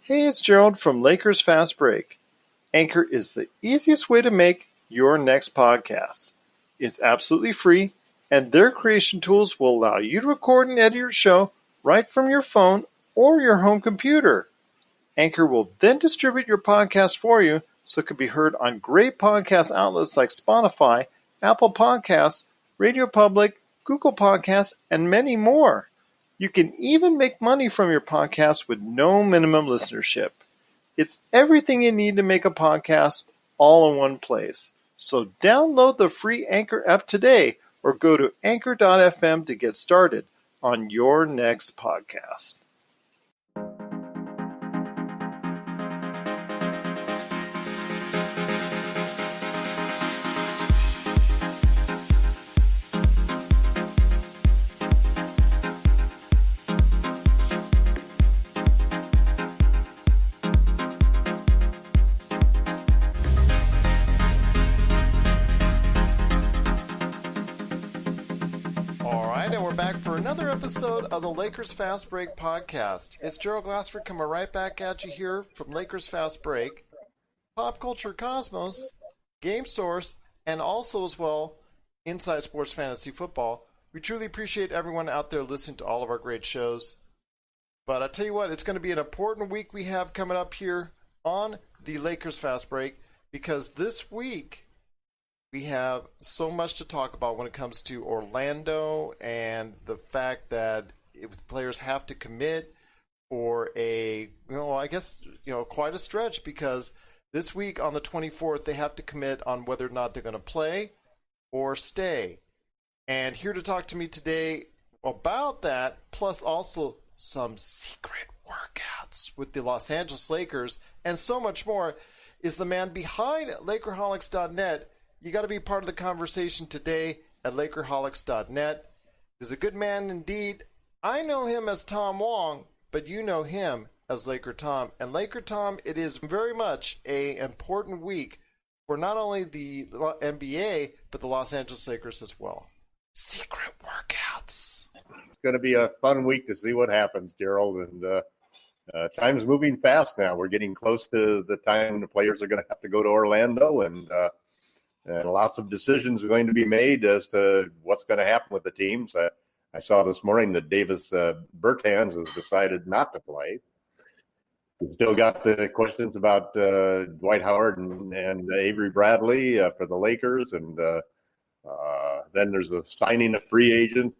Hey, it's Gerald from Lakers Fast Break. Anchor is the easiest way to make your next podcast. It's absolutely free, and their creation tools will allow you to record and edit your show right from your phone or your home computer. Anchor will then distribute your podcast for you so it can be heard on great podcast outlets like Spotify, Apple Podcasts, Radio Public, Google Podcasts, and many more. You can even make money from your podcast with no minimum listenership. It's everything you need to make a podcast all in one place. So download the free Anchor app today or go to anchor.fm to get started on your next podcast. Another episode of the Lakers Fast Break podcast. It's Gerald Glassford coming right back at you here from Lakers Fast Break, Pop Culture Cosmos, Game Source, and also as well Inside Sports Fantasy Football. We truly appreciate everyone out there listening to all of our great shows. But I tell you what, it's going to be an important week we have coming up here on the Lakers Fast Break, because this week we have so much to talk about when it comes to Orlando and the fact that players have to commit for quite a stretch, because this week on the 24th they have to commit on whether or not they're going to play or stay. And here to talk to me today about that, plus also some secret workouts with the Los Angeles Lakers and so much more, is the man behind LakerHolics.net. You got to be part of the conversation today at LakerHolics.net. He's a good man indeed. I know him as Tom Wong, but you know him as LakerTom. And LakerTom, it is very much an important week for not only the NBA, but the Los Angeles Lakers as well. Secret workouts. It's going to be a fun week to see what happens, Gerald. And time's moving fast now. We're getting close to the time the players are going to have to go to Orlando, and lots of decisions are going to be made as to what's going to happen with the teams. I saw this morning that Davis Bertans has decided not to play. We've still got the questions about Dwight Howard and Avery Bradley for the Lakers. And then there's the signing of free agents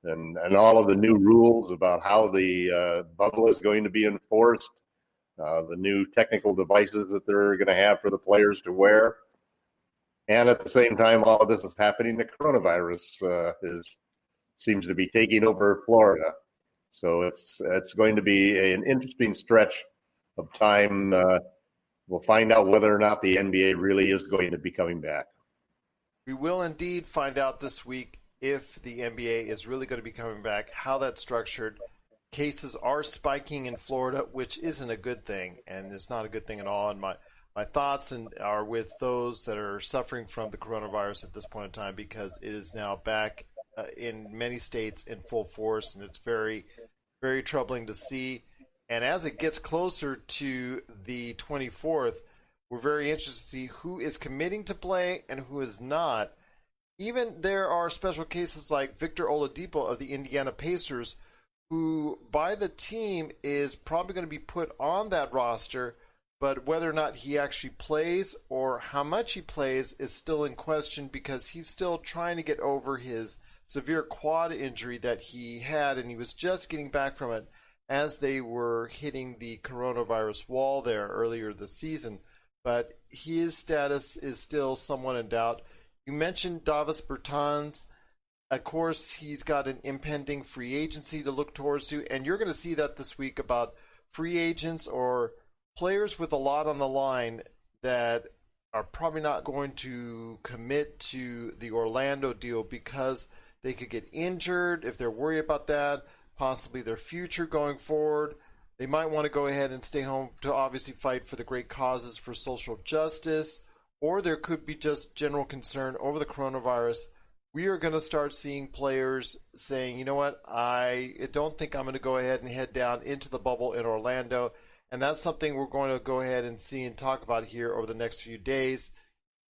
and all of the new rules about how the bubble is going to be enforced, the new technical devices that they're going to have for the players to wear. And at the same time, all of this is happening. The coronavirus seems to be taking over Florida. So it's going to be an interesting stretch of time. We'll find out whether or not the NBA really is going to be coming back. We will indeed find out this week if the NBA is really going to be coming back, how that's structured. Cases are spiking in Florida, which isn't a good thing, and it's not a good thing at all. And my thoughts are with those that are suffering from the coronavirus at this point in time, because it is now back in many states in full force, and it's very, very troubling to see. And as it gets closer to the 24th, we're very interested to see who is committing to play and who is not. Even there are special cases like Victor Oladipo of the Indiana Pacers, who by the team is probably going to be put on that roster, but whether or not he actually plays or how much he plays is still in question, because he's still trying to get over his severe quad injury that he had, and he was just getting back from it as they were hitting the coronavirus wall there earlier this season. But his status is still somewhat in doubt. You mentioned Davis Bertans. Of course, he's got an impending free agency to look towards to, and you're going to see that this week about free agents or players with a lot on the line that are probably not going to commit to the Orlando deal because they could get injured. If they're worried about that, possibly their future going forward, they might want to go ahead and stay home to obviously fight for the great causes for social justice, or there could be just general concern over the coronavirus. We are going to start seeing players saying, you know what, I don't think I'm going to go ahead and head down into the bubble in Orlando. And that's something we're going to go ahead and see and talk about here over the next few days,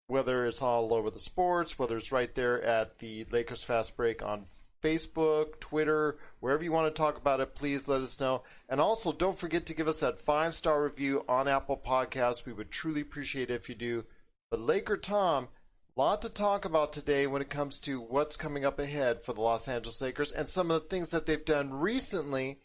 whether it's all over the sports, whether it's right there at the Lakers Fast Break on Facebook, Twitter, wherever you want to talk about it, please let us know. And also, don't forget to give us that 5-star review on Apple Podcasts. We would truly appreciate it if you do. But LakerTom, a lot to talk about today when it comes to what's coming up ahead for the Los Angeles Lakers and some of the things that they've done recently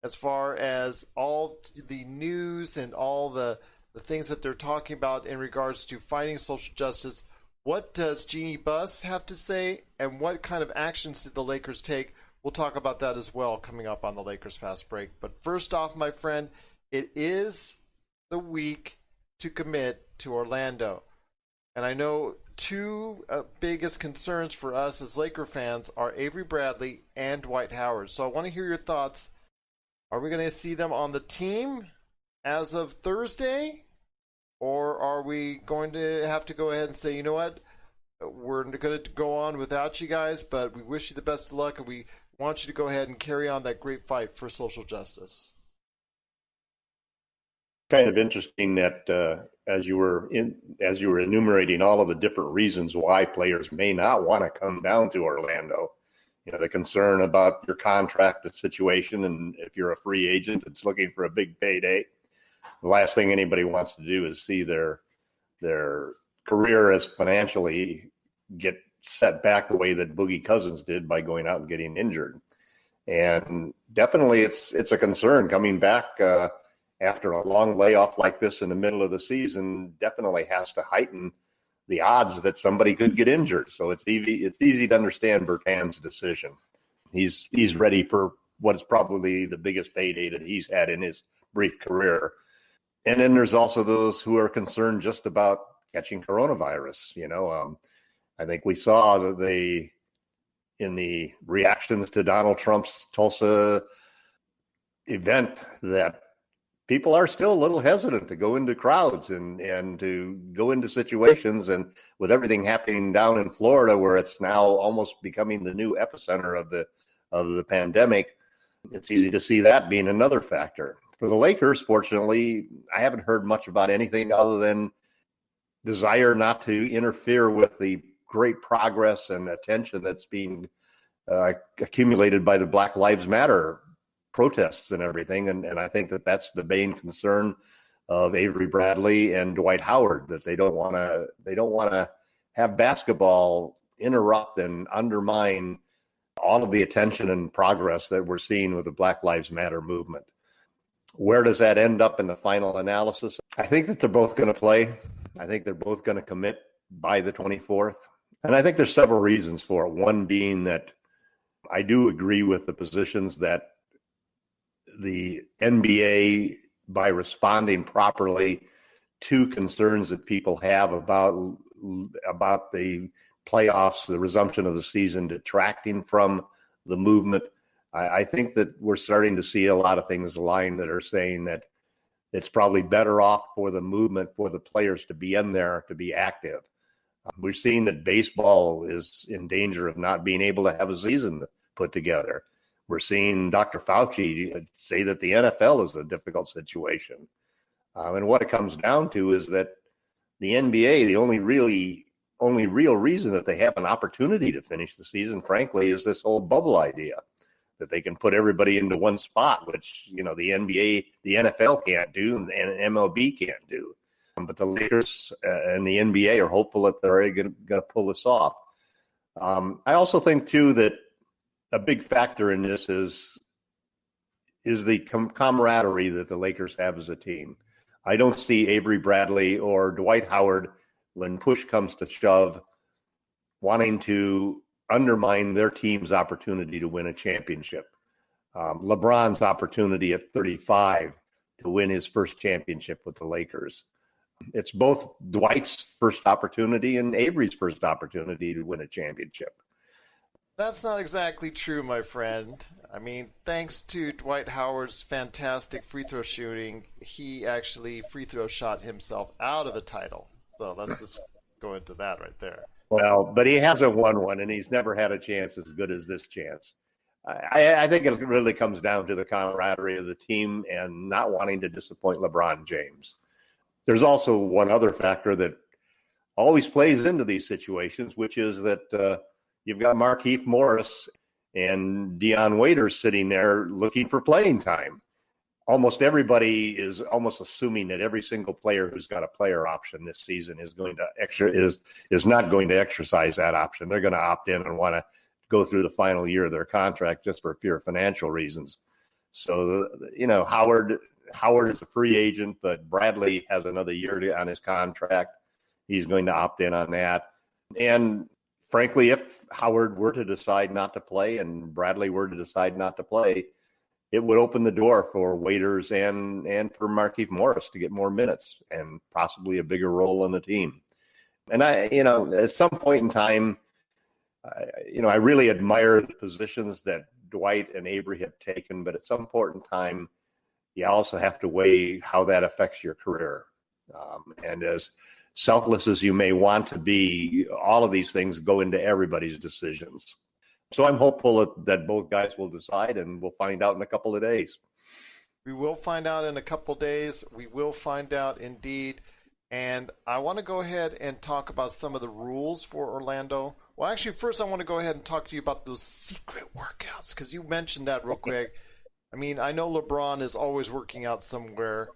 as far as all the news and all the things that they're talking about in regards to fighting social justice. What does Jeanie Buss have to say, and what kind of actions did the Lakers take? We'll talk about that as well coming up on the Lakers Fast Break. But first off, my friend, it is the week to commit to Orlando. And I know two biggest concerns for us as Laker fans are Avery Bradley and Dwight Howard. So I want to hear your thoughts. Are we going to see them on the team as of Thursday? Or are we going to have to go ahead and say, you know what, we're going to go on without you guys, but we wish you the best of luck, and we want you to go ahead and carry on that great fight for social justice? Kind of interesting that as you were enumerating all of the different reasons why players may not want to come down to Orlando, the concern about your contract situation, and if you're a free agent that's looking for a big payday. The last thing anybody wants to do is see their career as financially get set back the way that Boogie Cousins did by going out and getting injured. And definitely it's a concern coming back after a long layoff like this in the middle of the season. Definitely has to heighten the odds that somebody could get injured. So it's easy to understand Bertan's decision. He's ready for what is probably the biggest payday that he's had in his brief career. And then there's also those who are concerned just about catching coronavirus. I think we saw that in the reactions to Donald Trump's Tulsa event that people are still a little hesitant to go into crowds and to go into situations. And with everything happening down in Florida, where it's now almost becoming the new epicenter of the pandemic, it's easy to see that being another factor. For the Lakers, fortunately, I haven't heard much about anything other than desire not to interfere with the great progress and attention that's being accumulated by the Black Lives Matter protests and everything. And I think that's the main concern of Avery Bradley and Dwight Howard, that they don't want to have basketball interrupt and undermine all of the attention and progress that we're seeing with the Black Lives Matter movement. Where does that end up in the final analysis? I think that they're both going to play. I think they're both going to commit by the 24th. And I think there's several reasons for it. One being that I do agree with the positions that the NBA, by responding properly to concerns that people have about the playoffs, the resumption of the season, detracting from the movement, I think that we're starting to see a lot of things align that are saying that it's probably better off for the movement, for the players to be in there, to be active. We're seeing that baseball is in danger of not being able to have a season put together. We're seeing Dr. Fauci say that the NFL is a difficult situation. And what it comes down to is that the NBA, the only real reason that they have an opportunity to finish the season, frankly, is this whole bubble idea, that they can put everybody into one spot, which, the NBA, the NFL can't do, and MLB can't do. But the Lakers and the NBA are hopeful that they're going to pull this off. I also think, too, that a big factor in this is the camaraderie that the Lakers have as a team. I don't see Avery Bradley or Dwight Howard, when push comes to shove, wanting to undermine their team's opportunity to win a championship. LeBron's opportunity at 35 to win his first championship with the Lakers. It's both Dwight's first opportunity and Avery's first opportunity to win a championship. That's not exactly true, my friend. I mean, thanks to Dwight Howard's fantastic free throw shooting, he actually free throw shot himself out of a title. So let's just go into that right there. Well, but he hasn't won one, and he's never had a chance as good as this chance. I think it really comes down to the camaraderie of the team and not wanting to disappoint LeBron James. There's also one other factor that always plays into these situations, which is that you've got Markieff Morris and Dion Waiters sitting there looking for playing time. Almost everybody is almost assuming that every single player who's got a player option this season is not going to exercise that option. They're going to opt in and want to go through the final year of their contract just for pure financial reasons. So, Howard is a free agent, but Bradley has another year on his contract. He's going to opt in on that. And frankly, if Howard were to decide not to play and Bradley were to decide not to play, it would open the door for Waiters and for Markieff Morris to get more minutes and possibly a bigger role on the team. And at some point in time, I really admire the positions that Dwight and Avery have taken, but at some important time, you also have to weigh how that affects your career. And as selfless as you may want to be, all of these things go into everybody's decisions. So I'm hopeful that both guys will decide, and we'll find out in a couple of days. We will find out in a couple of days. We will find out indeed. And I want to go ahead and talk about some of the rules for Orlando. Well, actually, first I want to go ahead and talk to you about those secret workouts, because you mentioned that real quick. I mean, I know LeBron is always working out somewhere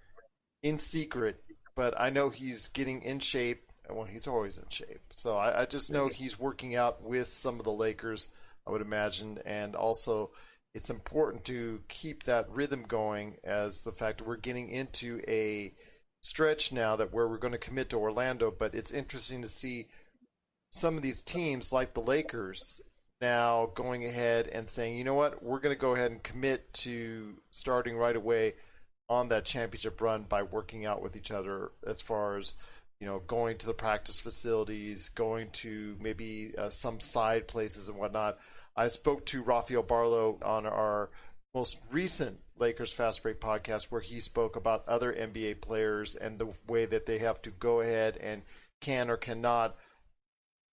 in secret, but I know he's getting in shape. Well, he's always in shape. So I just know he's working out with some of the Lakers, I would imagine. And also, it's important to keep that rhythm going, as the fact that we're getting into a stretch now that where we're going to commit to Orlando. But it's interesting to see some of these teams like the Lakers now going ahead and saying, you know what, we're going to go ahead and commit to starting right away on that championship run by working out with each other, as far as, going to the practice facilities, going to maybe some side places and whatnot. I spoke to Rafael Barlow on our most recent Lakers Fast Break podcast, where he spoke about other NBA players and the way that they have to go ahead and can or cannot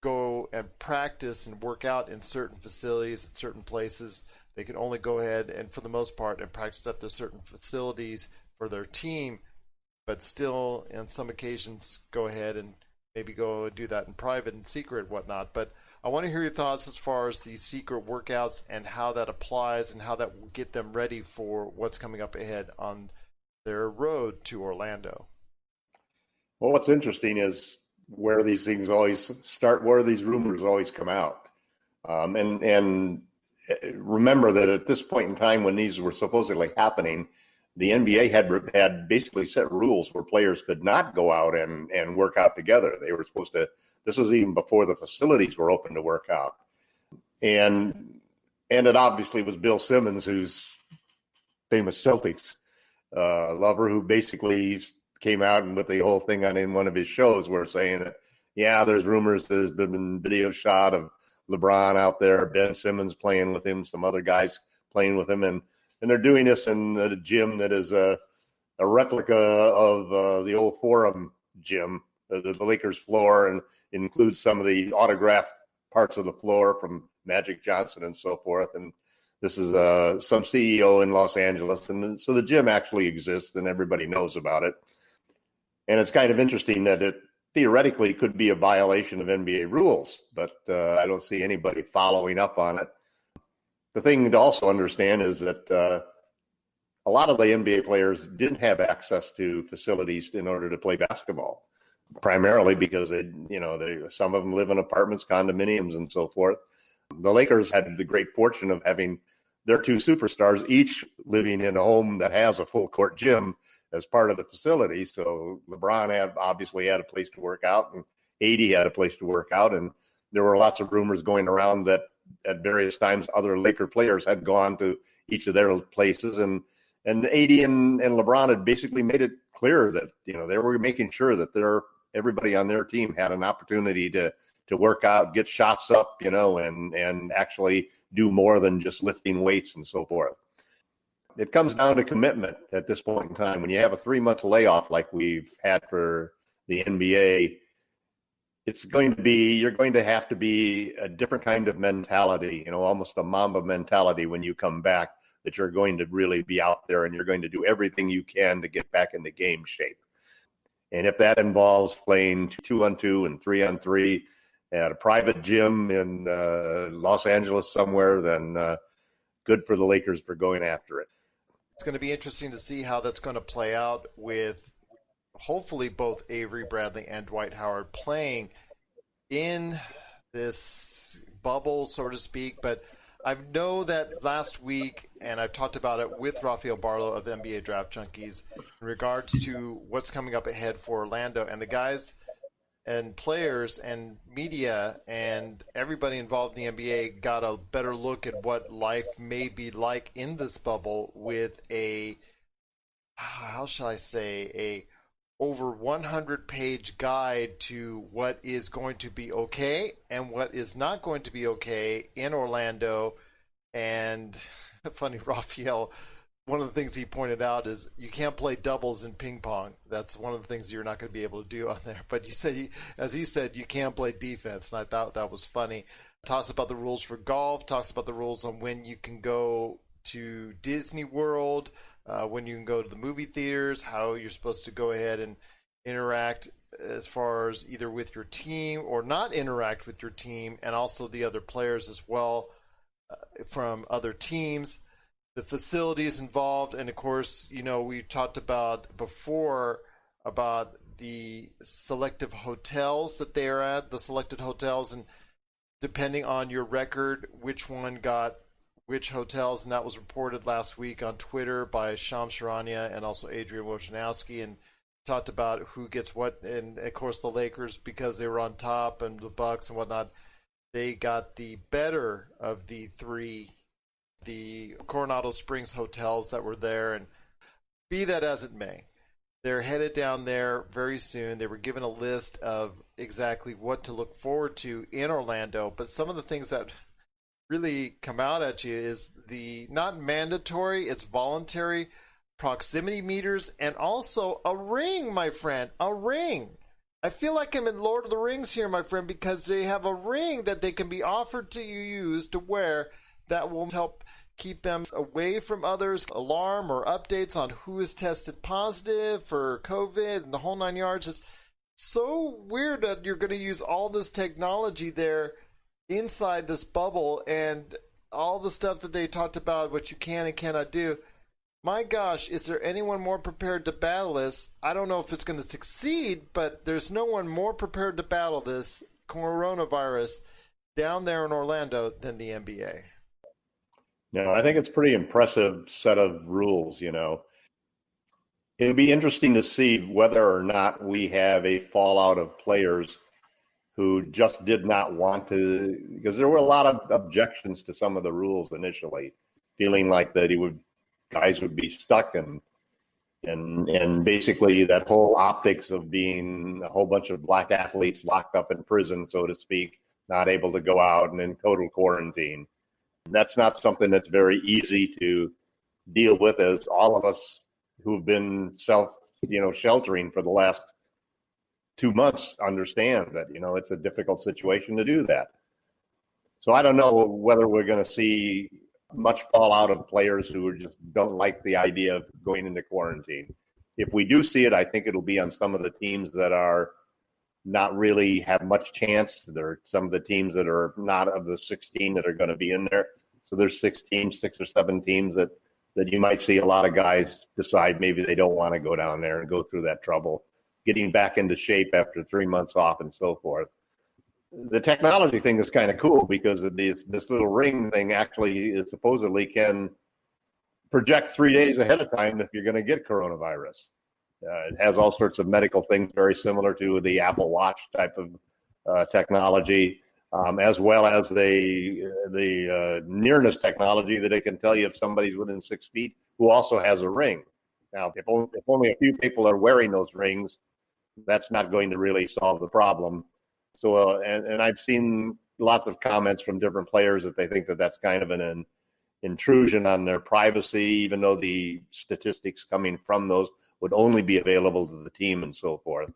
go and practice and work out in certain facilities, in certain places. They can only go ahead and, for the most part, and practice at their certain facilities for their team, but still, on some occasions, go ahead and maybe go and do that in private and secret and whatnot. But I want to hear your thoughts as far as these secret workouts and how that applies and how that will get them ready for what's coming up ahead on their road to Orlando. Well, what's interesting is where these things always start, where these rumors always come out. And remember that at this point in time, when these were supposedly happening, the NBA had basically set rules where players could not go out and work out together. They were supposed to. This was even before the facilities were open to work out. And it obviously was Bill Simmons, who's famous Celtics lover, who basically came out and with the whole thing in one of his shows, where saying that, yeah, there's rumors there's been video shot of LeBron out there, Ben Simmons playing with him, some other guys playing with him, and they're doing this in a gym that is a replica of the old Forum gym, the Lakers floor, and it includes some of the autographed parts of the floor from Magic Johnson and so forth. And this is some CEO in Los Angeles, and so the gym actually exists and everybody knows about it. And it's kind of interesting that it theoretically could be a violation of NBA rules, but I don't see anybody following up on it. The thing to also understand is that a lot of the NBA players didn't have access to facilities in order to play basketball, primarily because some of them live in apartments, condominiums, and so forth. The Lakers had the great fortune of having their two superstars each living in a home that has a full court gym as part of the facility. So LeBron obviously had a place to work out, and AD had a place to work out. And there were lots of rumors going around that at various times other Laker players had gone to each of their places. And AD and LeBron had basically made it clear that, they were making sure that everybody on their team had an opportunity to work out, get shots up, and actually do more than just lifting weights and so forth. It comes down to commitment at this point in time. When you have a 3-month layoff like we've had for the NBA, you're going to have to be a different kind of mentality, almost a Mamba mentality when you come back, that you're going to really be out there and you're going to do everything you can to get back into game shape. And if that involves playing 2-on-2 and 3-on-3 at a private gym in Los Angeles somewhere, then good for the Lakers for going after it. It's going to be interesting to see how that's going to play out with hopefully both Avery Bradley and Dwight Howard playing in this bubble, so to speak. But I know that last week, and I've talked about it with Rafael Barlow of NBA Draft Junkies in regards to what's coming up ahead for Orlando, and the guys and players and media and everybody involved in the NBA got a better look at what life may be like in this bubble with a over 100-page guide to what is going to be okay and what is not going to be okay in Orlando. And funny, Raphael, one of the things he pointed out is you can't play doubles in ping pong. That's one of the things you're not going to be able to do on there. But you said, as he said, you can't play defense, and I thought that was funny. Talks about the rules for golf, talks about the rules on when you can go to Disney World, when you can go to the movie theaters, how you're supposed to go ahead and interact as far as either with your team or not interact with your team, and also the other players as well from other teams, the facilities involved, and of course, we talked about before about the selective hotels that they are at, the selected hotels, and depending on your record, which one got which hotels, and that was reported last week on Twitter by Shams Charania and also Adrian Wojnarowski, and talked about who gets what. And of course the Lakers, because they were on top, and the Bucks and whatnot, they got the better of the Coronado Springs hotels that were there. And be that as it may, they're headed down there very soon. They were given a list of exactly what to look forward to in Orlando, but some of the things that really come out at you is the not mandatory, it's voluntary proximity meters, and also a ring, my friend, a ring. I feel like I'm in Lord of the Rings here, my friend, because they have a ring that they can be offered to you use to wear that will help keep them away from others, alarm or updates on who is tested positive for COVID and the whole 9 yards. It's so weird that you're going to use all this technology there inside this bubble, and all the stuff that they talked about, what you can and cannot do. My gosh, is there anyone more prepared to battle this? I don't know if it's going to succeed, but there's no one more prepared to battle this coronavirus down there in Orlando than the NBA. No, I think it's a pretty impressive set of rules, It'll be interesting to see whether or not we have a fallout of players who just did not want to, because there were a lot of objections to some of the rules initially, feeling like that guys would be stuck and basically that whole optics of being a whole bunch of black athletes locked up in prison, so to speak, not able to go out and in total quarantine. That's not something that's very easy to deal with, as all of us who've been sheltering for the last 2 months understand that, it's a difficult situation to do that. So I don't know whether we're going to see much fallout of players who just don't like the idea of going into quarantine. If we do see it, I think it'll be on some of the teams that are not really have much chance. There are some of the teams that are not of the 16 that are going to be in there. So there's 6 or 7 teams that you might see a lot of guys decide maybe they don't want to go down there and go through that trouble, getting back into shape after 3 months off and so forth. The technology thing is kind of cool because of this little ring thing actually supposedly can project 3 days ahead of time if you're going to get coronavirus. It has all sorts of medical things very similar to the Apple Watch type of technology, as well as the nearness technology that it can tell you if somebody's within 6 feet who also has a ring. Now, if only a few people are wearing those rings, that's not going to really solve the problem. So, and I've seen lots of comments from different players that they think that that's kind of an intrusion on their privacy, even though the statistics coming from those would only be available to the team and so forth.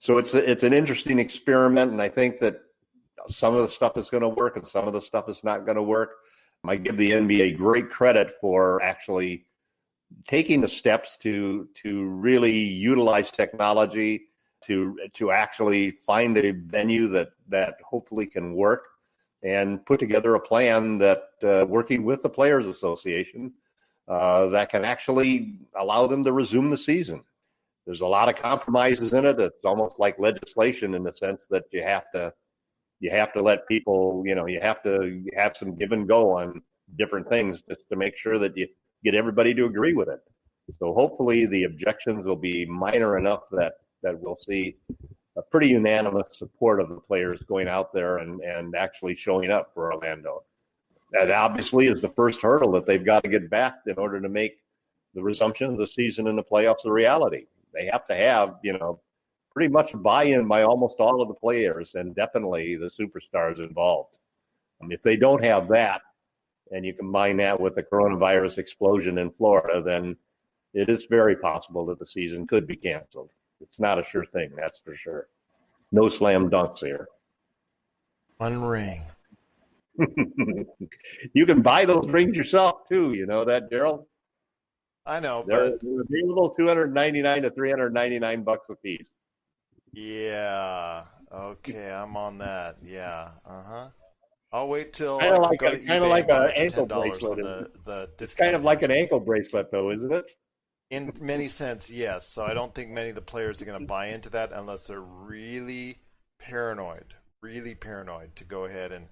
So it's an interesting experiment, and I think that some of the stuff is going to work and some of the stuff is not going to work. I give the NBA great credit for actually taking the steps to really utilize technology to actually find a venue that hopefully can work and put together a plan that working with the Players Association that can actually allow them to resume the season. There's a lot of compromises in it. It's almost like legislation in the sense that you have to let people, you have to have some give and go on different things just to make sure that you get everybody to agree with it. So hopefully the objections will be minor enough that we'll see a pretty unanimous support of the players going out there and actually showing up for Orlando. That obviously is the first hurdle that they've got to get back in order to make the resumption of the season and the playoffs a reality. They have to have, pretty much buy-in by almost all of the players and definitely the superstars involved. If they don't have that, and you combine that with the coronavirus explosion in Florida, then it is very possible that the season could be canceled. It's not a sure thing, that's for sure. No slam dunks here. One ring. You can buy those rings yourself, too. You know that, Gerald? I know, They're available $299 to $399 a piece. Yeah. Okay, I'm on that. Yeah. I'll wait till kind of like an ankle bracelet. The it's kind of like an ankle bracelet, though, isn't it? In many sense, yes. So I don't think many of the players are going to buy into that unless they're really paranoid to go ahead and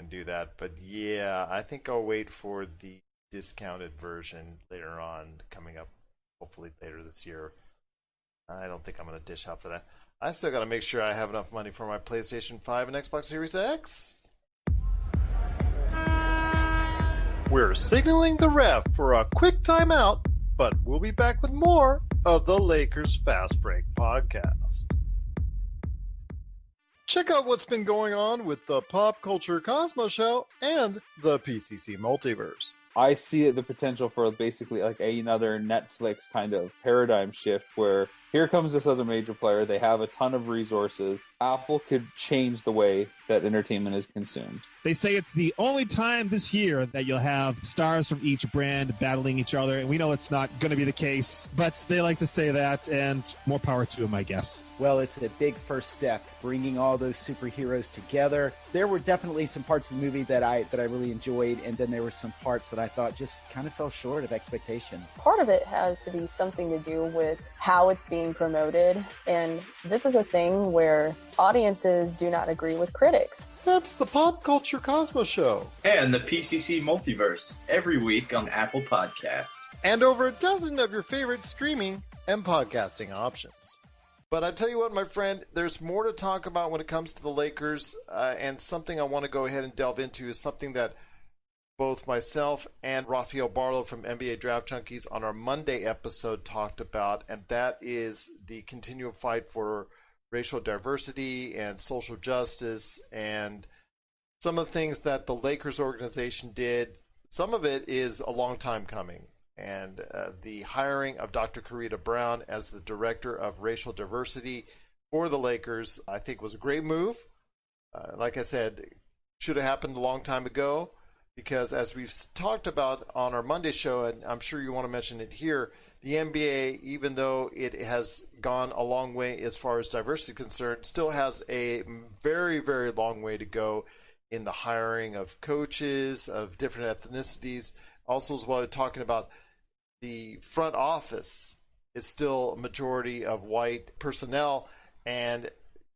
do that. But yeah, I think I'll wait for the discounted version later on, coming up hopefully later this year. I don't think I'm going to dish out for that. I still got to make sure I have enough money for my PlayStation 5 and Xbox Series X. We're signaling the ref for a quick timeout, but we'll be back with more of the Lakers Fast Break podcast. Check out what's been going on with the Pop Culture Cosmos Show and the PCC Multiverse. I see the potential for basically like another Netflix kind of paradigm shift where here comes this other major player. They have a ton of resources. Apple could change the way that entertainment is consumed. They say it's the only time this year that you'll have stars from each brand battling each other, and we know it's not going to be the case, but they like to say that, and more power to them, I guess. Well, it's a big first step, bringing all those superheroes together. There were definitely some parts of the movie that I really enjoyed, and then there were some parts that I thought just kind of fell short of expectation. Part of it has to be something to do with how it's being promoted, and this is a thing where audiences do not agree with critics. That's the Pop Culture Cosmos Show. And the PCC Multiverse, every week on Apple Podcasts. And over a dozen of your favorite streaming and podcasting options. But I tell you what, my friend, there's more to talk about when it comes to the Lakers, and something I want to go ahead and delve into is something that both myself and Rafael Barlow from NBA Draft Junkies on our Monday episode talked about, and that is the continual fight for racial diversity and social justice, and some of the things that the Lakers organization did. Some of it is a long time coming, and the hiring of Dr. Karina Brown as the director of racial diversity for the Lakers, I think, was a great move. Like I said, should have happened a long time ago, because as we've talked about on our Monday show, and I'm sure you want to mention it here, the NBA, even though it has gone a long way as far as diversity is concerned, still has a very, very long way to go in the hiring of coaches of different ethnicities. Also, as well, talking about the front office is still a majority of white personnel, and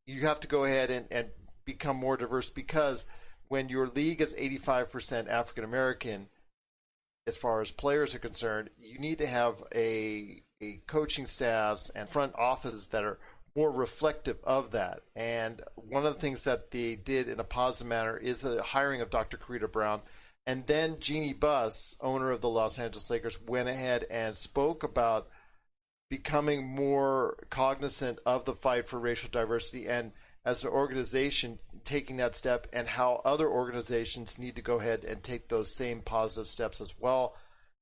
you have to go ahead and become more diverse, because when your league is 85% African American, as far as players are concerned, you need to have a coaching staffs and front offices that are more reflective of that. And one of the things that they did in a positive manner is the hiring of Dr. Karina Brown. And then Jeanie Buss, owner of the Los Angeles Lakers, went ahead and spoke about becoming more cognizant of the fight for racial diversity, and as an organization taking that step, and how other organizations need to go ahead and take those same positive steps as well.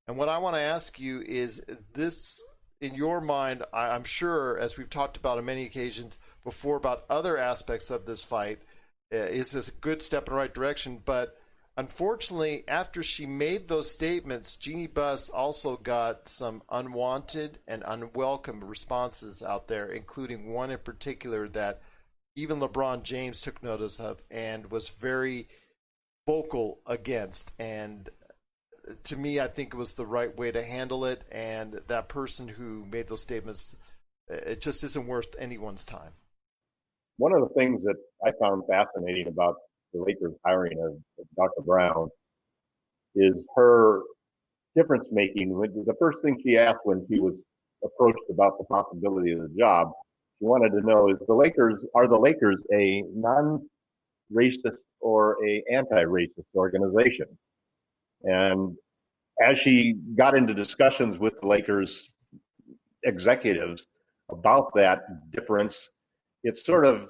And what I want to ask you is this, in your mind, I'm sure, as we've talked about on many occasions, before about other aspects of this fight. Is this a good step in the right direction? But unfortunately, after she made those statements, Jeanie Buss also got some unwanted and unwelcome responses out there, including one in particular that even LeBron James took notice of and was very vocal against. And to me, I think it was the right way to handle it. And that person who made those statements, it just isn't worth anyone's time. One of the things that I found fascinating about the Lakers hiring of Dr. Brown is her difference making. The first thing she asked when she was approached about the possibility of the job, she wanted to know, are the Lakers a non-racist or a anti-racist organization? And as she got into discussions with the Lakers executives about that difference, it sort of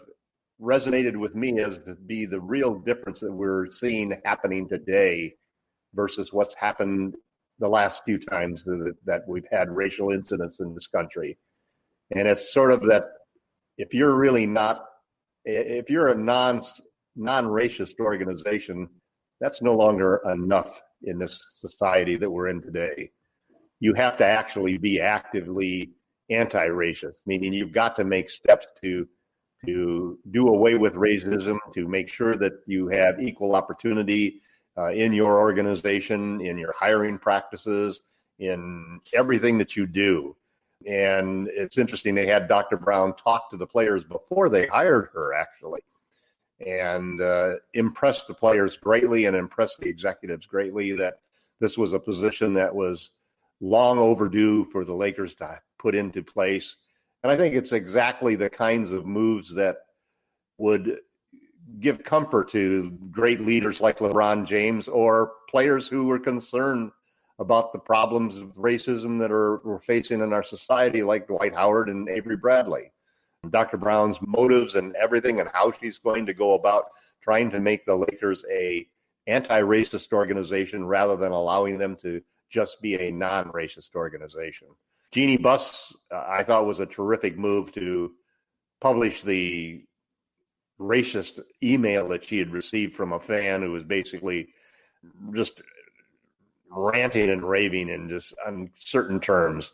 resonated with me as to be the real difference that we're seeing happening today versus what's happened the last few times that we've had racial incidents in this country. And it's sort of that if you're a non-racist organization, that's no longer enough in this society that we're in today. You have to actually be actively anti-racist, meaning you've got to make steps to do away with racism, to make sure that you have equal opportunity in your organization, in your hiring practices, in everything that you do. And it's interesting, they had Dr. Brown talk to the players before they hired her, actually, and impressed the players greatly and impressed the executives greatly that this was a position that was long overdue for the Lakers to put into place. And I think it's exactly the kinds of moves that would give comfort to great leaders like LeBron James or players who were concerned about the problems of racism that we're facing in our society, like Dwight Howard and Avery Bradley. Dr. Brown's motives and everything and how she's going to go about trying to make the Lakers a anti-racist organization rather than allowing them to just be a non-racist organization. Jeanie Buss, I thought, was a terrific move to publish the racist email that she had received from a fan who was basically just ranting and raving in just uncertain terms.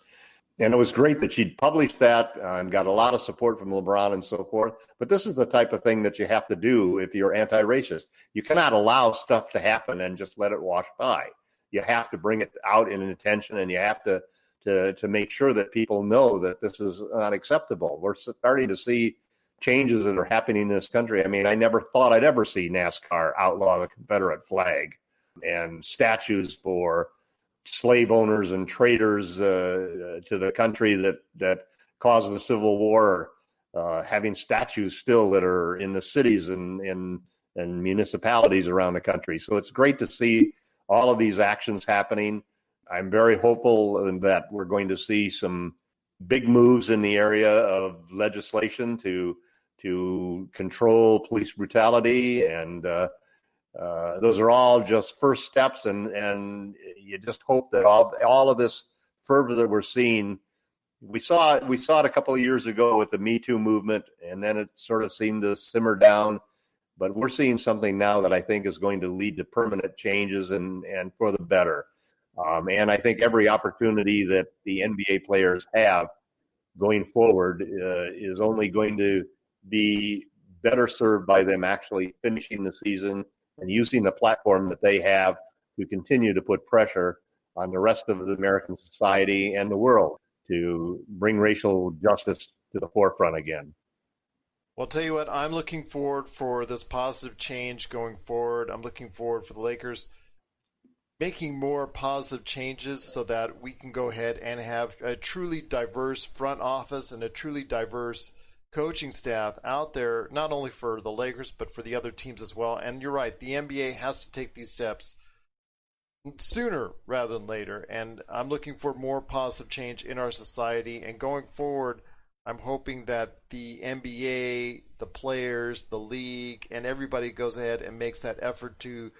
And it was great that she'd published that and got a lot of support from LeBron and so forth. But this is the type of thing that you have to do if you're anti-racist. You cannot allow stuff to happen and just let it wash by. You have to bring it out in attention, and you have to make sure that people know that this is unacceptable. We're starting to see changes that are happening in this country. I mean, I never thought I'd ever see NASCAR outlaw the Confederate flag and statues for slave owners and traitors to the country that caused the Civil War, having statues still that are in the cities and municipalities around the country. So it's great to see all of these actions happening. I'm very hopeful that we're going to see some big moves in the area of legislation to control police brutality, and those are all just first steps. And you just hope that all of this fervor that we're seeing, we saw it a couple of years ago with the Me Too movement, and then it sort of seemed to simmer down. But we're seeing something now that I think is going to lead to permanent changes and for the better. And I think every opportunity that the NBA players have going forward is only going to be better served by them actually finishing the season and using the platform that they have to continue to put pressure on the rest of the American society and the world to bring racial justice to the forefront again. Well, I'll tell you what, I'm looking forward for this positive change going forward. I'm looking forward for the Lakers making more positive changes so that we can go ahead and have a truly diverse front office and a truly diverse coaching staff out there, not only for the Lakers, but for the other teams as well. And you're right, the NBA has to take these steps sooner rather than later. And I'm looking for more positive change in our society. And going forward, I'm hoping that the NBA, the players, the league, and everybody goes ahead and makes that effort to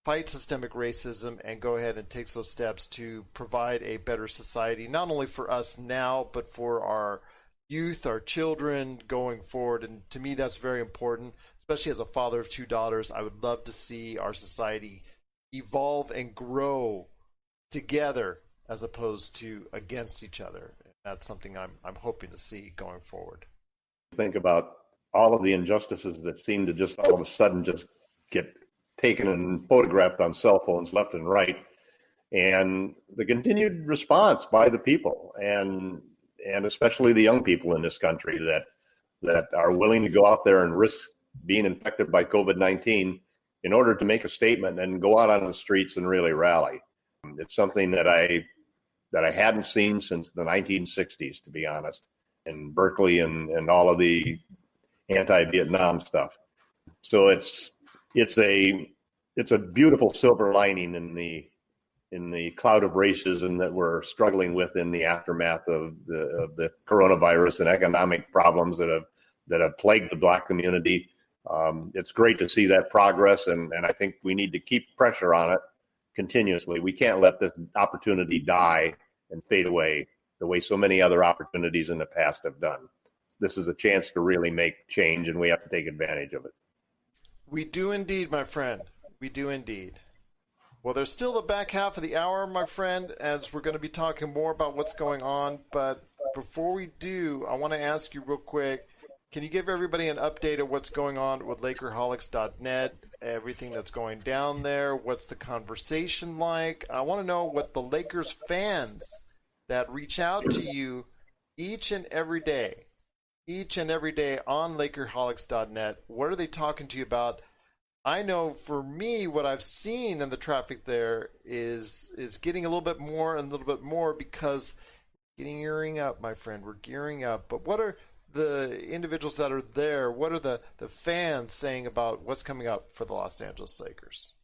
fight systemic racism and go ahead and take those steps to provide a better society, not only for us now, but for our youth, our children going forward. And to me, that's very important, especially as a father of 2 daughters. I would love to see our society evolve and grow together as opposed to against each other. That's something I'm hoping to see going forward. Think about all of the injustices that seem to just all of a sudden just get taken and photographed on cell phones left and right, and the continued response by the people and especially the young people in this country that are willing to go out there and risk being infected by COVID-19 in order to make a statement and go out on the streets and really rally. It's something that I hadn't seen since the 1960s, to be honest, in Berkeley and all of the anti-Vietnam stuff. So it's a beautiful silver lining in the cloud of racism that we're struggling with in the aftermath of the coronavirus and economic problems that have plagued the Black community. It's great to see that progress, and I think we need to keep pressure on it continuously. We can't let this opportunity die and fade away the way so many other opportunities in the past have done. This is a chance to really make change, and we have to take advantage of it. We do indeed, my friend. We do indeed. Well, there's still the back half of the hour, my friend, as we're going to be talking more about what's going on. But before we do, I want to ask you real quick, can you give everybody an update of what's going on with LakerHolics.net, everything that's going down there? What's the conversation like? I want to know what the Lakers fans that reach out to you each and every day on LakerHolics.net, what are they talking to you about? I know for me, what I've seen in the traffic there is getting a little bit more because gearing up, my friend. We're gearing up. But what are the individuals that are there? What are the fans saying about what's coming up for the Los Angeles Lakers?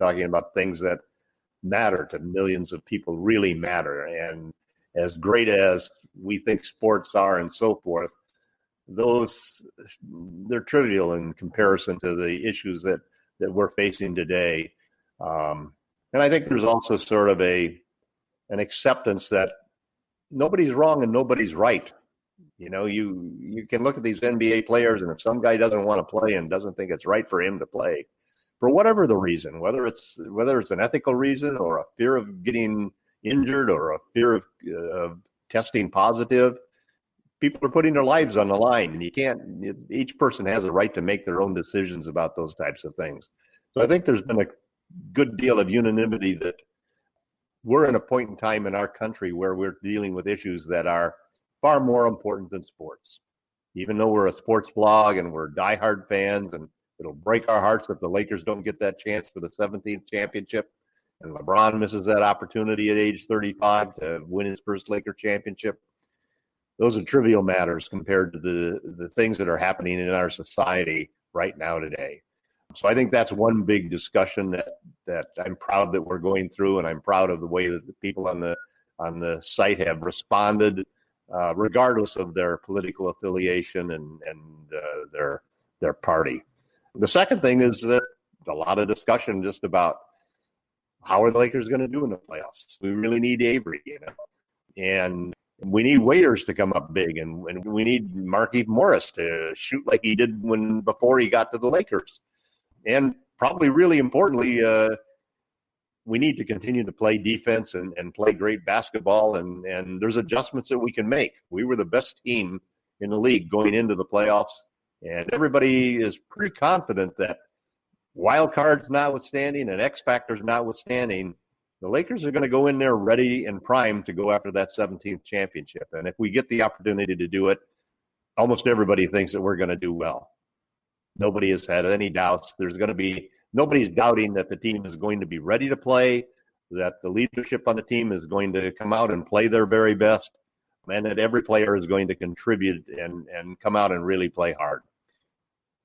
Talking about things that matter to millions of people, really matter. And as great as we think sports are and so forth, they're trivial in comparison to the issues that we're facing today. And I think there's also sort of an acceptance that nobody's wrong and nobody's right. You know, you can look at these NBA players, and if some guy doesn't want to play and doesn't think it's right for him to play, for whatever the reason, whether it's an ethical reason or a fear of getting injured or a fear of testing positive, people are putting their lives on the line, and each person has a right to make their own decisions about those types of things. So I think there's been a good deal of unanimity that we're in a point in time in our country where we're dealing with issues that are far more important than sports. Even though we're a sports blog and we're diehard fans, and it'll break our hearts if the Lakers don't get that chance for the 17th championship, and LeBron misses that opportunity at age 35 to win his first Laker championship. Those are trivial matters compared to the things that are happening in our society right now today. So I think that's one big discussion that I'm proud that we're going through, and I'm proud of the way that the people on the site have responded, regardless of their political affiliation and their party. The second thing is that a lot of discussion just about how are the Lakers going to do in the playoffs. We really need Avery, and we need Waiters to come up big, and we need Markieff Morris to shoot like he did before he got to the Lakers. And probably really importantly, we need to continue to play defense and play great basketball, and there's adjustments that we can make. We were the best team in the league going into the playoffs, and everybody is pretty confident that wild cards notwithstanding and X factors notwithstanding, the Lakers are going to go in there ready and primed to go after that 17th championship. And if we get the opportunity to do it, almost everybody thinks that we're going to do well. Nobody has had any doubts. Nobody's doubting that the team is going to be ready to play, that the leadership on the team is going to come out and play their very best, and that every player is going to contribute and come out and really play hard.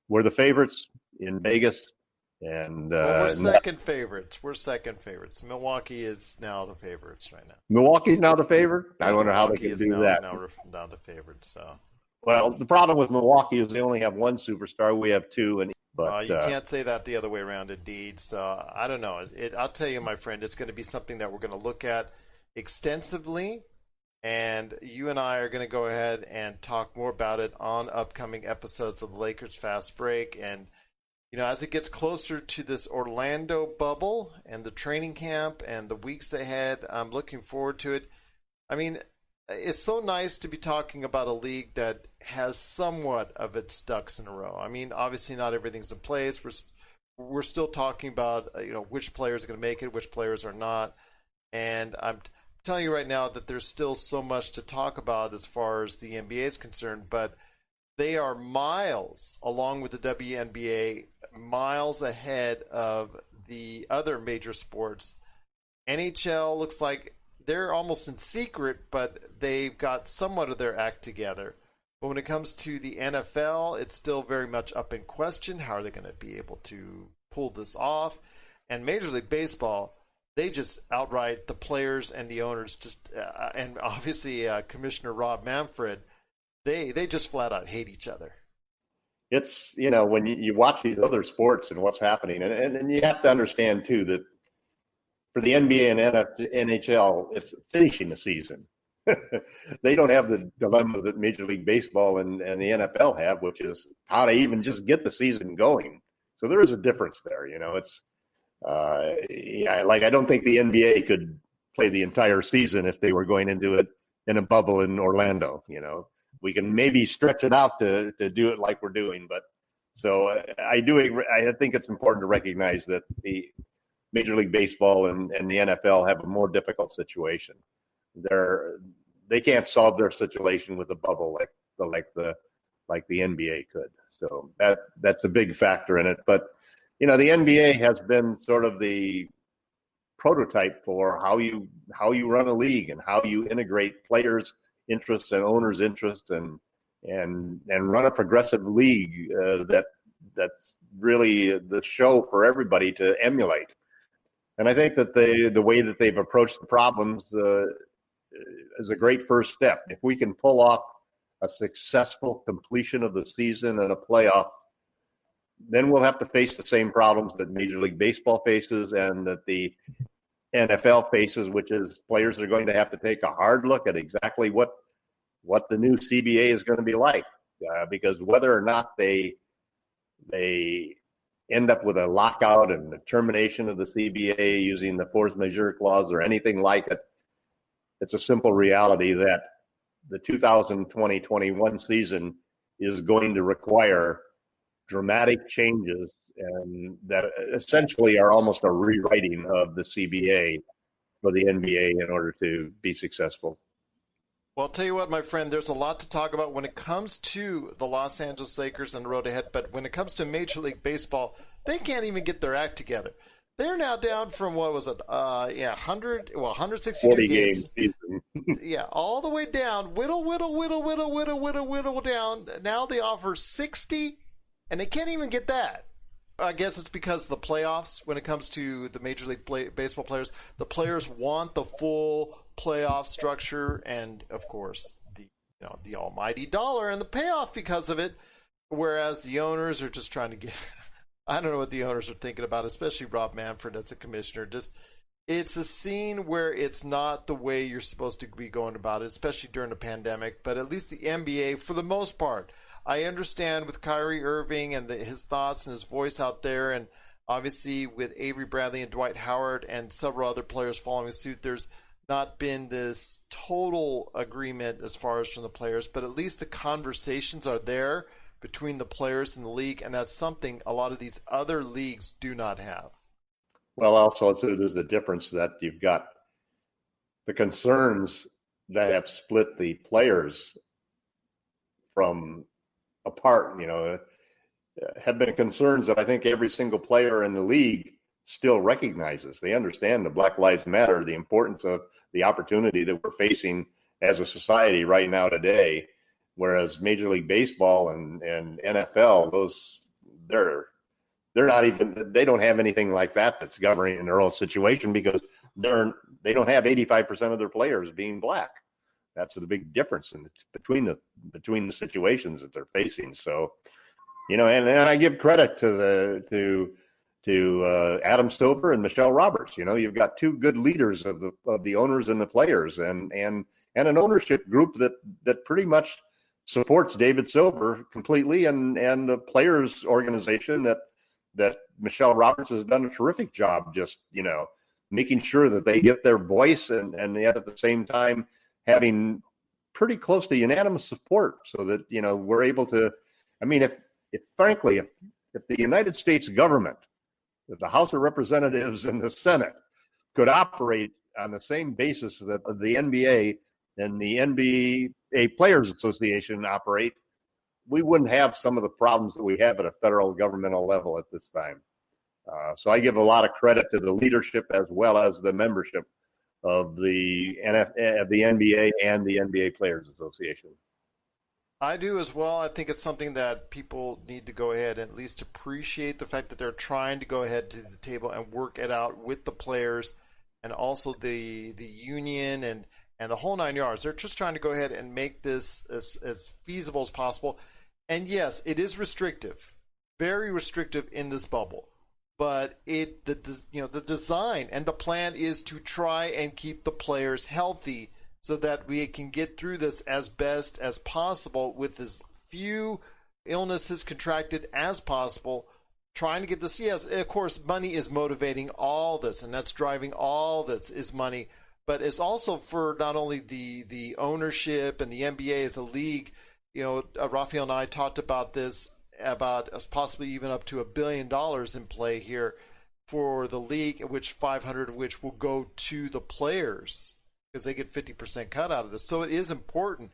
We're the favorites in Vegas. And we're second favorites. Milwaukee is now the favorites right now. Milwaukee's now the favorite? I wonder how they can do that. Now the favorite. So, well, the problem with Milwaukee is they only have one superstar. We have two, but you can't say that the other way around. Indeed. So I don't know. I'll tell you, my friend, it's going to be something that we're going to look at extensively, And you and I are going to go ahead and talk more about it on upcoming episodes of the Lakers Fast Break. And, as it gets closer to this Orlando bubble and the training camp and the weeks ahead, I'm looking forward to it. I mean, it's so nice to be talking about a league that has somewhat of its ducks in a row. I mean, obviously not everything's in place. We're still talking about, which players are going to make it, which players are not. And I'm telling you right now that there's still so much to talk about as far as the NBA is concerned, but they are miles, along with the WNBA, miles ahead of the other major sports. NHL looks like they're almost in secret, but they've got somewhat of their act together. But when it comes to the NFL, it's still very much up in question. How are they going to be able to pull this off? And Major League Baseball, they just outright, the players and the owners just, and obviously Commissioner Rob Manfred, they just flat out hate each other. It's, when you watch these other sports and what's happening, and you have to understand, too, that for the NBA and NHL, it's finishing the season. They don't have the dilemma that Major League Baseball and the NFL have, which is how to even just get the season going. So there is a difference there. It's I don't think the NBA could play the entire season if they were going into it in a bubble in Orlando. We can maybe stretch it out to do it like we're doing, but so I think it's important to recognize that the Major League Baseball and the NFL have a more difficult situation. They can't solve their situation with a bubble like the NBA could. So that's a big factor in it. But the NBA has been sort of the prototype for how you run a league and how you integrate players' interests and owners' interests and run a progressive league that's really the show for everybody to emulate. And I think that the way that they've approached the problems is a great first step. If we can pull off a successful completion of the season and a playoff, then we'll have to face the same problems that Major League Baseball faces and that the NFL faces, which is players are going to have to take a hard look at exactly what the new CBA is going to be like, because whether or not they end up with a lockout and the termination of the CBA using the force majeure clause or anything like it, it's a simple reality that the 2020-21 season is going to require dramatic changes, and that essentially are almost a rewriting of the CBA for the NBA in order to be successful. Well, I'll tell you what, my friend, there's a lot to talk about when it comes to the Los Angeles Lakers and the road ahead, but when it comes to Major League Baseball, they can't even get their act together. They're now down from, 162 games. Yeah, all the way down, whittle down. Now they offer 60, and they can't even get that. I guess it's because of the playoffs. When it comes to the Major League Baseball players, the players want the full playoff structure, and of course the almighty dollar and the payoff because of it. Whereas the owners are just trying to get. I don't know what the owners are thinking about, especially Rob Manfred as a commissioner. It's a scene where it's not the way you're supposed to be going about it, especially during a pandemic. But at least the NBA, for the most part, I understand with Kyrie Irving and his thoughts and his voice out there, and obviously with Avery Bradley and Dwight Howard and several other players following suit, there's not been this total agreement as far as from the players, but at least the conversations are there between the players in the league, and that's something a lot of these other leagues do not have. Well, also, there's the difference that you've got the concerns that have split the players from apart, have been concerns that I think every single player in the league still recognizes. They understand the Black Lives Matter, the importance of the opportunity that we're facing as a society right now today. Whereas Major League Baseball and NFL, they're not even, they don't have anything like that that's governing their own situation because they don't have 85% of their players being black. That's the big difference between the situations that they're facing. So, and I give credit to to Adam Silver and Michelle Roberts. You've got two good leaders of the owners and the players, and an ownership group that pretty much supports David Silver completely, and the players organization that Michelle Roberts has done a terrific job, just making sure that they get their voice, and yet at the same time having pretty close to unanimous support, so that we're able to. I mean, if frankly, if the United States government, if the House of Representatives and the Senate could operate on the same basis that the NBA and the NBA Players Association operate, we wouldn't have some of the problems that we have at a federal governmental level at this time. So I give a lot of credit to the leadership as well as the membership of the NBA and the NBA Players Association. I do as well. I think it's something that people need to go ahead and at least appreciate the fact that they're trying to go ahead to the table and work it out with the players and also the union and the whole 9 yards. They're just trying to go ahead and make this as feasible as possible. And yes, it is restrictive, very restrictive in this bubble. But the design and the plan is to try and keep the players healthy, so that we can get through this as best as possible with as few illnesses contracted as possible, trying to get this. Yes, of course, money is motivating all this, and that's driving all this is money. But it's also for not only the ownership and the NBA as a league. Rafael and I talked about this, about possibly even up to $1 billion in play here for the league, which 500 of which will go to the players, because they get 50% cut out of this. So it is important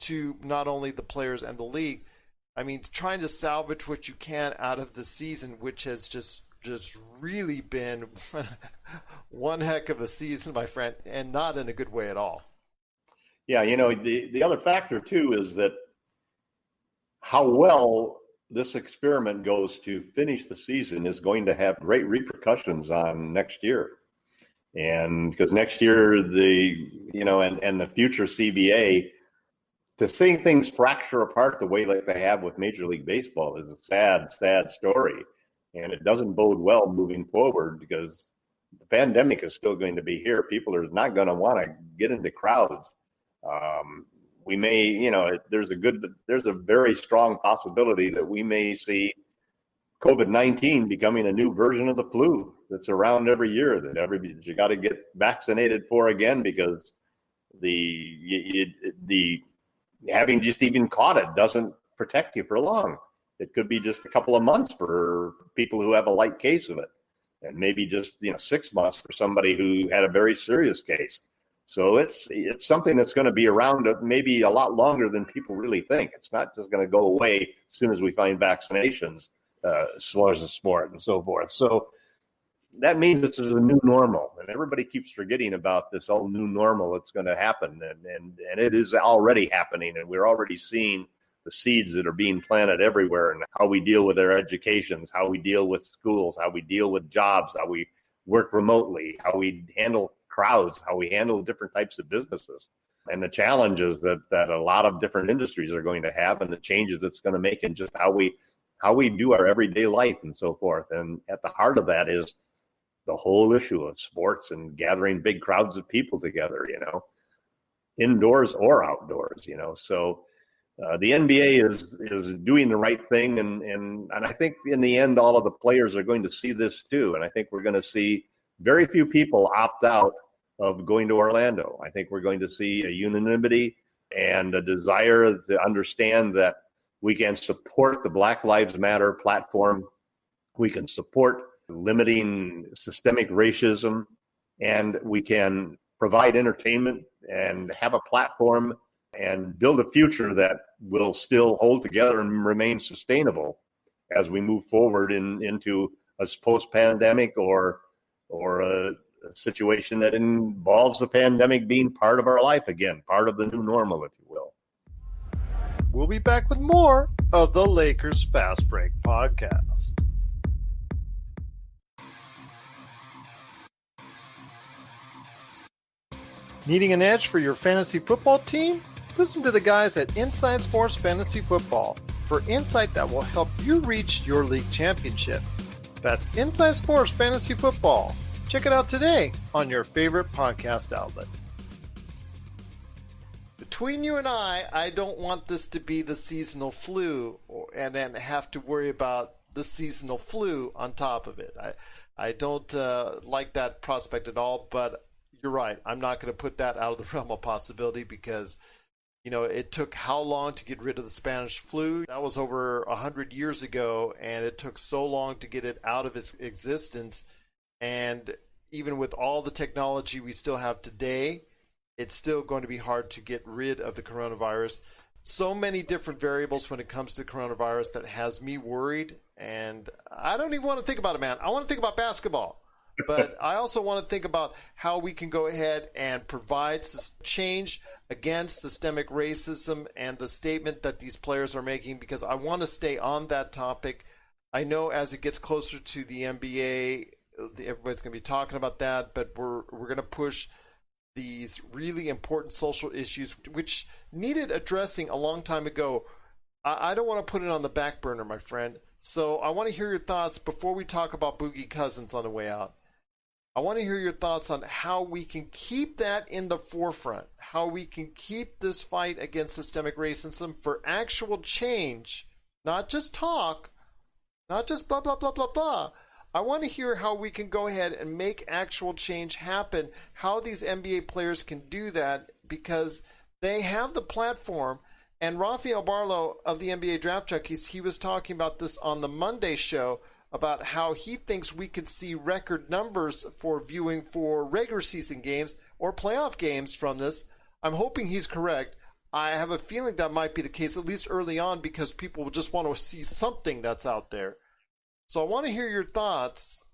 to not only the players and the league. I mean, trying to salvage what you can out of the season, which has just really been one heck of a season, my friend, and not in a good way at all. Yeah, the other factor too is that how well this experiment goes to finish the season is going to have great repercussions on next year. And because next year, and the future CBA, to see things fracture apart the way that they have with Major League Baseball is a sad, sad story. And it doesn't bode well moving forward, because the pandemic is still going to be here. People are not going to want to get into crowds. We may, there's a very strong possibility that we may see COVID-19 becoming a new version of the flu that's around every year, that you got to get vaccinated for again, because the having just even caught it doesn't protect you for long. It could be just a couple of months for people who have a light case of it, and maybe just 6 months for somebody who had a very serious case. So it's something that's going to be around maybe a lot longer than people really think. It's not just going to go away as soon as we find vaccinations. Slurs of sport and so forth. So that means this is a new normal, and everybody keeps forgetting about this whole new normal that's going to happen, and it is already happening, and we're already seeing the seeds that are being planted everywhere, and how we deal with our educations, how we deal with schools, how we deal with jobs, how we work remotely, how we handle crowds, how we handle different types of businesses, and the challenges that a lot of different industries are going to have, and the changes it's going to make in just how we do our everyday life and so forth. And at the heart of that is the whole issue of sports and gathering big crowds of people together, indoors or outdoors, So the NBA is doing the right thing. And I think in the end, all of the players are going to see this too. And I think we're going to see very few people opt out of going to Orlando. I think we're going to see a unanimity and a desire to understand that we can support the Black Lives Matter platform. We can support limiting systemic racism, and we can provide entertainment and have a platform and build a future that will still hold together and remain sustainable as we move forward into a post-pandemic or a situation that involves the pandemic being part of our life again, part of the new normal, if you will. We'll be back with more of the Lakers Fast Break podcast. Needing an edge for your fantasy football team? Listen to the guys at Inside Sports Fantasy Football for insight that will help you reach your league championship. That's Inside Sports Fantasy Football. Check it out today on your favorite podcast outlet. Between you and I don't want this to be the seasonal flu and then have to worry about the seasonal flu on top of it. I don't like that prospect at all, but you're right. I'm not going to put that out of the realm of possibility because, it took how long to get rid of the Spanish flu? That was over 100 years ago, and it took so long to get it out of its existence. And even with all the technology we still have today, it's still going to be hard to get rid of the coronavirus. So many different variables when it comes to the coronavirus that has me worried, and I don't even want to think about it, man. I want to think about basketball. But I also want to think about how we can go ahead and provide change against systemic racism and the statement that these players are making, because I want to stay on that topic. I know as it gets closer to the NBA, everybody's going to be talking about that, but we're going to push these really important social issues which needed addressing a long time ago. I don't want to put it on the back burner, my friend. So I want to hear your thoughts before we talk about Boogie Cousins on the way out. I want to hear your thoughts on how we can keep that in the forefront, how we can keep this fight against systemic racism for actual change, not just talk, not just blah, blah, blah, blah, blah. I want to hear how we can go ahead and make actual change happen, how these NBA players can do that, because they have the platform. And Rafael Barlow of the NBA Draft Junkies, he was talking about this on the Monday show, about how he thinks we could see record numbers for viewing for regular season games or playoff games from this. I'm hoping he's correct. I have a feeling that might be the case, at least early on, because people will just want to see something that's out there. So I want to hear your thoughts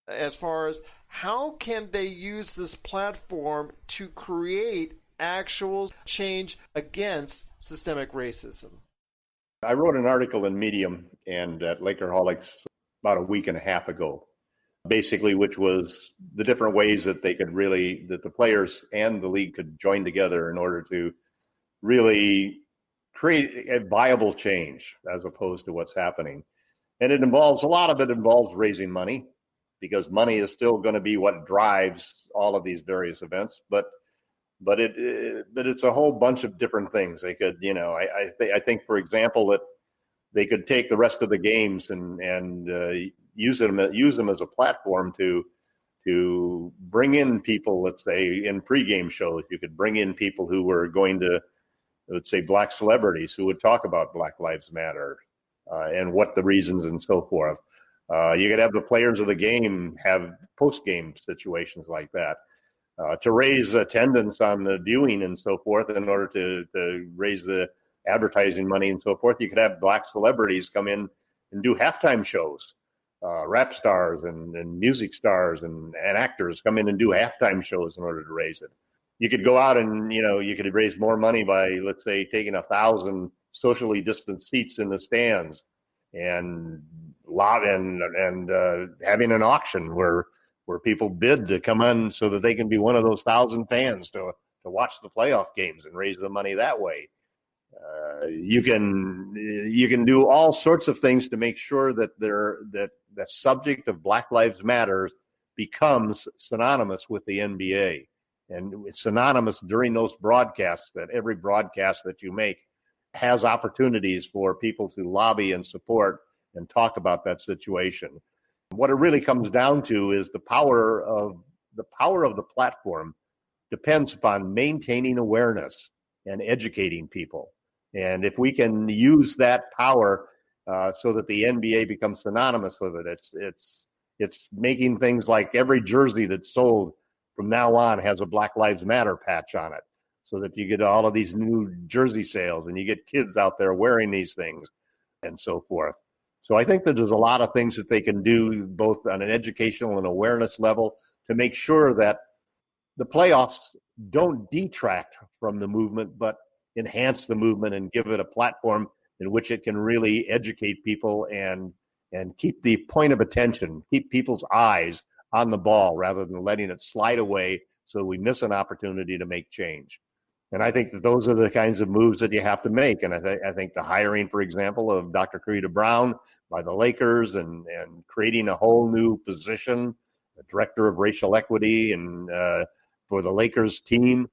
as far as how can they use this platform to create actual change against systemic racism. I wrote an article in Medium and at Lakerholics about a week and a half ago, basically, which was the different ways that they could really, that the players and the league could join together in order to really create a viable change as opposed to what's happening. And it involves, a lot of it involves raising money, because money is still going to be what drives all of these various events. But it's a whole bunch of different things. They could, I think, for example, that they could take the rest of the games and use them as a platform to bring in people. Let's say in pregame shows, you could bring in people who were going to, let's say, black celebrities who would talk about Black Lives Matter and what the reasons and so forth. You could have the players of the game have post-game situations like that to raise attendance on the viewing and so forth in order to raise the advertising money and so forth. You could have black celebrities come in and do halftime shows, rap stars and music stars and actors come in and do halftime shows in order to raise it. You could go out and, you could raise more money by, let's say, taking 1,000 socially distant seats in the stands and having an auction where people bid to come on so that they can be one of those 1,000 fans to watch the playoff games and raise the money that way. You can do all sorts of things to make sure that the subject of Black Lives Matter becomes synonymous with the NBA, and it's synonymous during those broadcasts. That every broadcast that you make has opportunities for people to lobby and support and talk about that situation. What it really comes down to is the power of the platform depends upon maintaining awareness and educating people. And if we can use that power so that the NBA becomes synonymous with it, it's making things like every jersey that's sold from now on has a Black Lives Matter patch on it, so that you get all of these new jersey sales and you get kids out there wearing these things and so forth. So I think that there's a lot of things that they can do both on an educational and awareness level to make sure that the playoffs don't detract from the movement, but enhance the movement and give it a platform in which it can really educate people and keep the point of attention, keep people's eyes on the ball rather than letting it slide away so we miss an opportunity to make change. And I think that those are the kinds of moves that you have to make. And I think the hiring, for example, of Dr. Karina Brown by the Lakers and creating a whole new position, the director of racial equity, and for the Lakers team,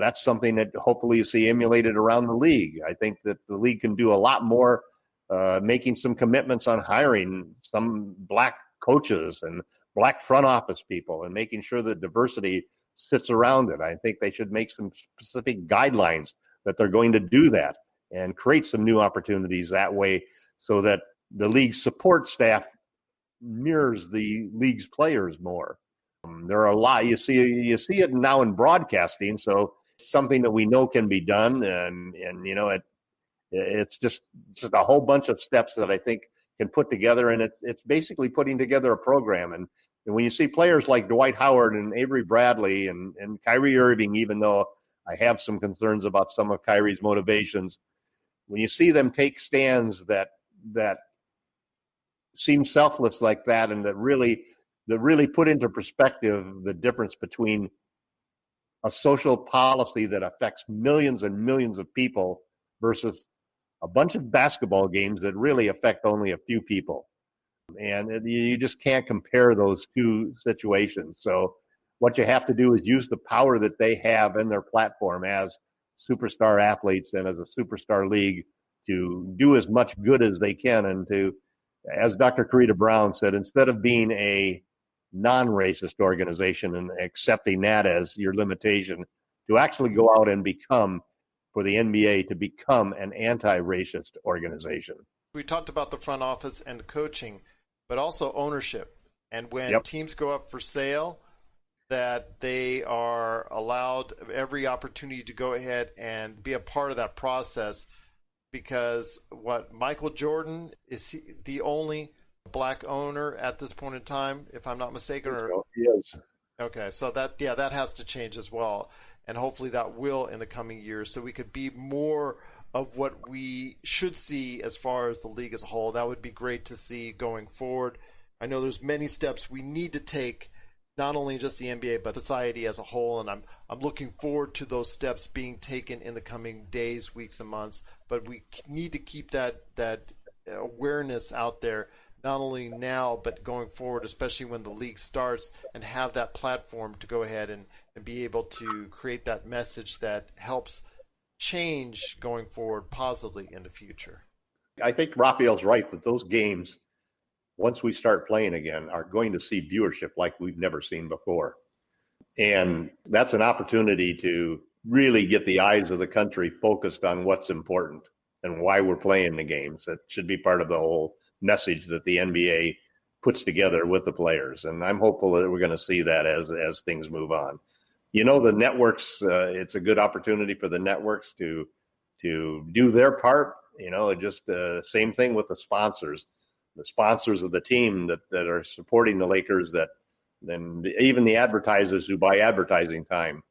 that's something that hopefully you see emulated around the league. I think that the league can do a lot more, making some commitments on hiring some black coaches and black front office people and making sure that diversity sits around it. I think they should make some specific guidelines that they're going to do that and create some new opportunities that way so that the league support staff mirrors the league's players more. There are a lot, you see it now in broadcasting, so it's something that we know can be done, and it's just a whole bunch of steps that I think can put together, and it's basically putting together a program. And when you see players like Dwight Howard and Avery Bradley and Kyrie Irving, even though I have some concerns about some of Kyrie's motivations, when you see them take stands that seem selfless like that, and that really put into perspective the difference between a social policy that affects millions and millions of people versus a bunch of basketball games that really affect only a few people. And you just can't compare those two situations. So what you have to do is use the power that they have in their platform as superstar athletes and as a superstar league to do as much good as they can, and to, as Dr. Karina Brown said, instead of being a non-racist organization and accepting that as your limitation, to actually go out and become, for the NBA, to become an anti-racist organization. We talked about the front office and coaching, but also ownership. And when teams go up for sale, that they are allowed every opportunity to go ahead and be a part of that process. Because Michael Jordan, is he the only black owner at this point in time, if I'm not mistaken? Or he is. Okay, so that has to change as well, and hopefully that will in the coming years, so we could be more of what we should see as far as the league as a whole. That would be great to see going forward. I know there's many steps we need to take, not only just the NBA but society as a whole, and I'm looking forward to those steps being taken in the coming days, weeks, and months. But we need to keep that awareness out there, not only now but going forward, especially when the league starts, and have that platform to go ahead and be able to create that message that helps change going forward positively in the future. I think Raphael's right that those games, once we start playing again, are going to see viewership like we've never seen before. And that's an opportunity to really get the eyes of the country focused on what's important and why we're playing the games. That should be part of the whole message that the NBA puts together with the players. And I'm hopeful that we're going to see that as things move on. The networks, it's a good opportunity for the networks to do their part. Just same thing with the sponsors of the team that are supporting the Lakers, then even the advertisers who buy advertising time.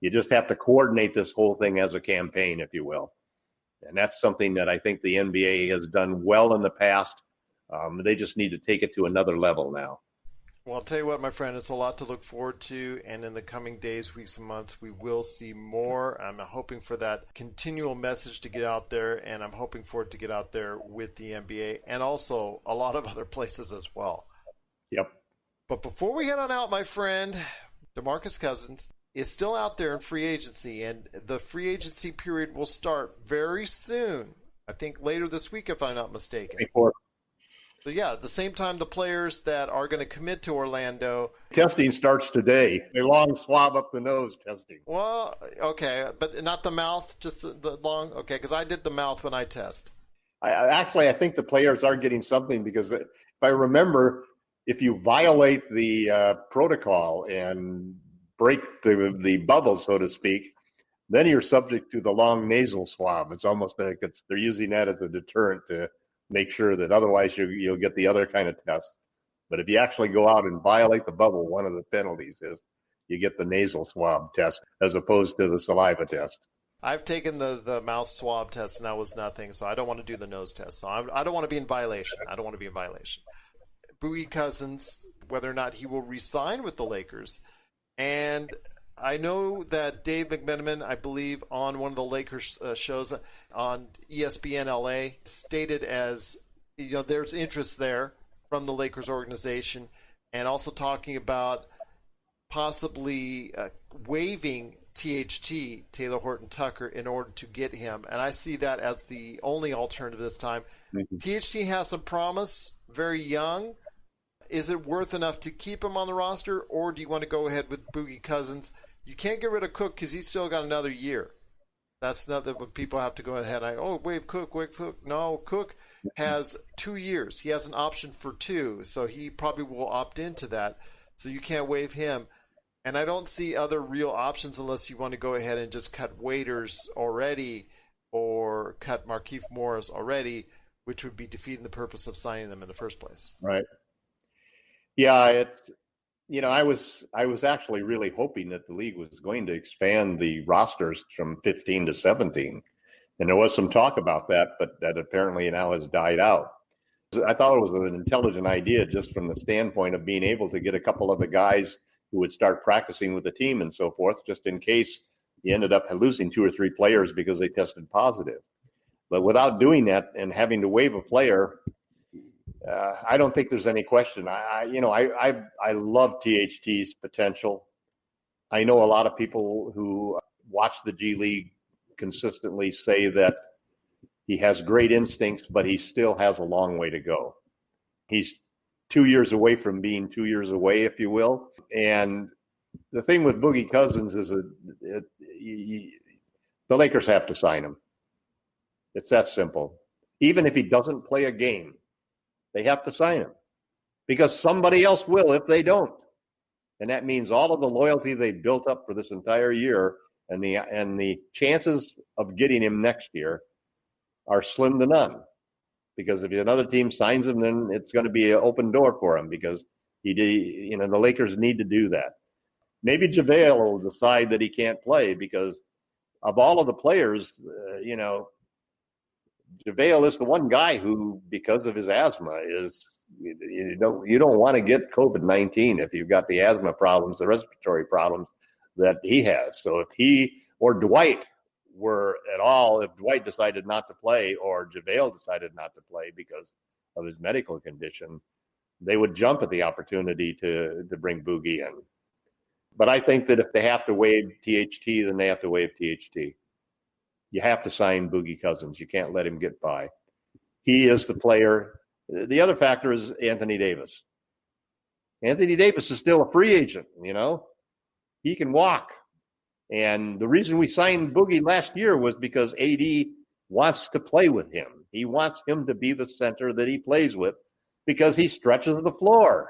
You just have to coordinate this whole thing as a campaign, if you will. And that's something that I think the NBA has done well in the past. They just need to take it to another level now. Well, I'll tell you what, my friend, it's a lot to look forward to, and in the coming days, weeks, and months, we will see more. I'm hoping for that continual message to get out there, and I'm hoping for it to get out there with the NBA and also a lot of other places as well. Yep. But before we head on out, my friend, DeMarcus Cousins is still out there in free agency, and the free agency period will start very soon. I think later this week, if I'm not mistaken. Before. So, yeah, at the same time, the players that are going to commit to Orlando. Testing starts today. A long swab up the nose testing. Well, okay, but not the mouth, just the long? Okay, because I did the mouth when I test. I think the players are getting something, because if I remember, if you violate the protocol and break the bubble, so to speak, then you're subject to the long nasal swab. It's almost like they're using that as a deterrent to make sure that otherwise you'll get the other kind of test. But if you actually go out and violate the bubble, one of the penalties is you get the nasal swab test as opposed to the saliva test. I've taken the mouth swab test, and that was nothing, so I don't want to do the nose test. So I don't want to be in violation. Bowie Cousins, whether or not he will re-sign with the Lakers. And I know that Dave McMenamin, I believe, on one of the Lakers shows on ESPN LA, stated as, there's interest there from the Lakers organization, and also talking about possibly waiving THT, Taylor Horton Tucker, in order to get him. And I see that as the only alternative this time. Mm-hmm. THT has some promise, very young. Is it worth enough to keep him on the roster, or do you want to go ahead with Boogie Cousins? You can't get rid of Cook because he's still got another year. That's not what people have to go ahead. Waive Cook. No, Cook has 2 years. He has an option for 2, so he probably will opt into that. So you can't waive him. And I don't see other real options unless you want to go ahead and just cut Waiters already or cut Markieff Morris already, which would be defeating the purpose of signing them in the first place. Right. Yeah, it's I was actually really hoping that the league was going to expand the rosters from 15 to 17. And there was some talk about that, but that apparently now has died out. I thought it was an intelligent idea just from the standpoint of being able to get a couple of the guys who would start practicing with the team and so forth, just in case you ended up losing 2 or 3 players because they tested positive. But without doing that and having to waive a player, I don't think there's any question. I love THT's potential. I know a lot of people who watch the G League consistently say that he has great instincts, but he still has a long way to go. He's 2 years away from being 2 years away, if you will. And the thing with Boogie Cousins is the Lakers have to sign him. It's that simple. Even if he doesn't play a game, they have to sign him because somebody else will if they don't. And that means all of the loyalty they built up for this entire year and the chances of getting him next year are slim to none. Because if another team signs him, then it's going to be an open door for him because the Lakers need to do that. Maybe JaVale will decide that he can't play because of all of the players, JaVale is the one guy who, because of his asthma, you don't want to get COVID-19 if you've got the asthma problems, the respiratory problems that he has. So if he or Dwight if Dwight decided not to play or JaVale decided not to play because of his medical condition, they would jump at the opportunity to bring Boogie in. But I think that if they have to waive THT, then they have to waive THT. You have to sign Boogie Cousins. You can't let him get by. He is the player. The other factor is Anthony Davis. Anthony Davis is still a free agent, He can walk. And the reason we signed Boogie last year was because AD wants to play with him. He wants him to be the center that he plays with because he stretches the floor,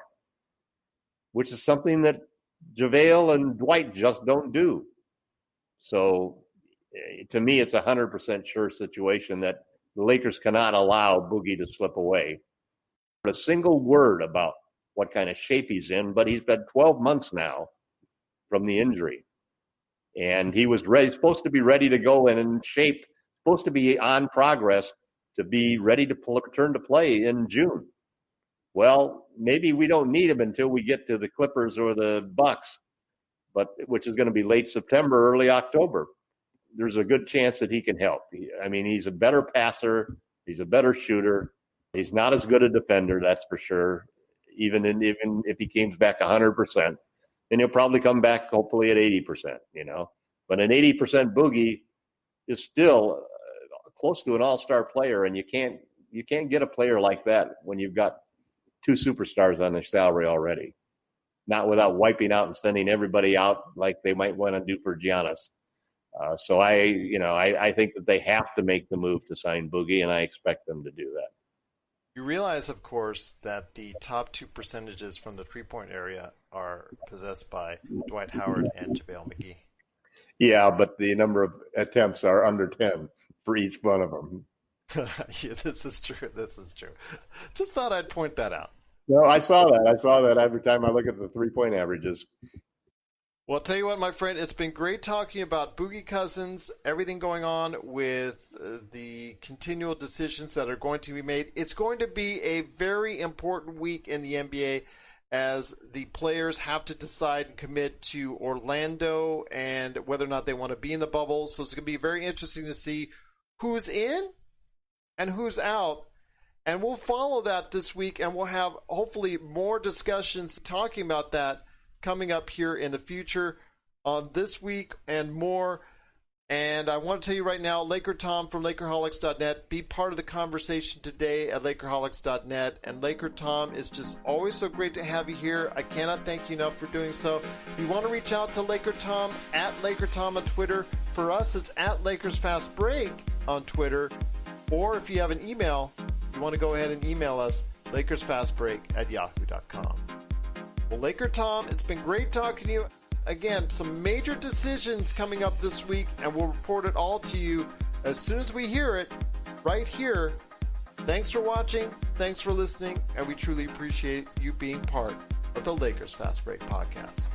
which is something that JaVale and Dwight just don't do. So to me, it's 100% sure situation that the Lakers cannot allow Boogie to slip away. Not a single word about what kind of shape he's in, but he's been 12 months now from the injury. And he was supposed to be ready to go and in shape, supposed to be on progress to be ready to return to play in June. Well, maybe we don't need him until we get to the Clippers or the Bucks, which is going to be late September, early October. There's a good chance that he can help. He's a better passer. He's a better shooter. He's not as good a defender, that's for sure, even if he comes back 100%. And he'll probably come back hopefully at 80%, But an 80% Boogie is still close to an all-star player, and you can't get a player like that when you've got 2 superstars on their salary already. Not without wiping out and sending everybody out like they might want to do for Giannis. So I think that they have to make the move to sign Boogie, and I expect them to do that. You realize, of course, that the top 2 percentages from the three-point area are possessed by Dwight Howard and JaVale McGee. Yeah, but the number of attempts are under 10 for each one of them. Yeah, this is true. Just thought I'd point that out. No, I saw that every time I look at the three-point averages. Well, I'll tell you what, my friend, it's been great talking about Boogie Cousins, everything going on with the continual decisions that are going to be made. It's going to be a very important week in the NBA as the players have to decide and commit to Orlando and whether or not they want to be in the bubble. So it's going to be very interesting to see who's in and who's out. And we'll follow that this week, and we'll have hopefully more discussions talking about that coming up here in the future on This Week and more. And I want to tell you right now, LakerTom from Lakerholics.net, be part of the conversation today at Lakerholics.net. And LakerTom, is just always so great to have you here. I cannot thank you enough for doing so. If you want to reach out to LakerTom, at LakerTom on Twitter. For us, it's at LakersFastBreak on Twitter. Or if you have an email, you want to go ahead and email us, LakersFastBreak@yahoo.com. Well, LakerTom, it's been great talking to you. Again, some major decisions coming up this week, and we'll report it all to you as soon as we hear it right here. Thanks for watching, thanks for listening, and we truly appreciate you being part of the Lakers Fast Break podcast.